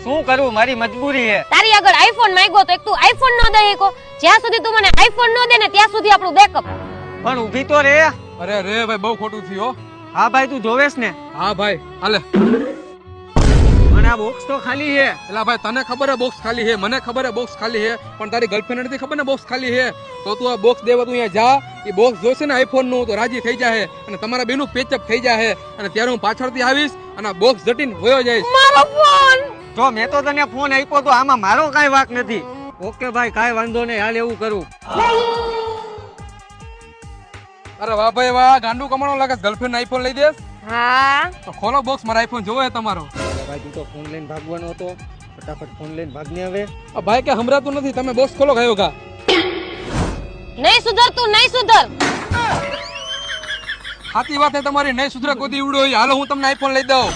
શું કરું, મારી મજબૂરી છે. તારી આગળ આઈફોન માંગ્યો તો એક તું આઈફોન નો દે કો. જ્યાં સુધી તું મને આઈફોન નો દે ને ત્યાં સુધી આપણું બેકઅપ. પણ ઊભી તો રે. અરે રે ભાઈ બહુ ખોટું થયું. હા ભાઈ તું જોવેશ ને? હા ભાઈ હાલે. પણ આ બોક્સ તો ખાલી છે. એલા ભાઈ તને ખબર હે બોક્સ ખાલી હે, મને ખબર હે બોક્સ ખાલી હે, પણ તારી ગર્લફ્રેન્ડ નથી ખબર ને બોક્સ ખાલી હે. તો તું આ બોક્સ દેવા તું અહીંયા જા, એ બોક્સ જોશે ને આઈફોન નું તો રાજી થઈ જાહે અને તમારા બેનું પેચઅપ થઈ જાહે અને ત્યારે હું પાછળથી આવીશ અને બોક્સ જટીને હોયો જઈશ. મારો ફોન. જો મેં તો તને ફોન આપ્યો તો આમાં મારો કાંઈ વાંક નથી. ઓકે ભાઈ કાંઈ વાંધો નહીં, હાલ એવું કરું. અરે વાહ ભાઈ વાહ, ગાંડું કમાણો લાગે. ગર્લફ્રેન્ડ આઈફોન લઈ દેસ? હા તો ખોલો બોક્સ, મારો આઈફોન જોવો હે તમારો. ભાઈ તું તો ફોન લઈને ભાગવાનો હતો, ફટાફટ ફોન લઈને ભાગને હવે. આ ભાઈ કે હમરાતું નથી, તમે બોક્સ ખોલો ગયો ગા. નહીં સુધર તું, નહીં સુધર. સાચી વાત છે તમારી, નહીં સુધરે કોઈ દી ઉડો. હાલો હું તમને આઈફોન લઈ દઉં.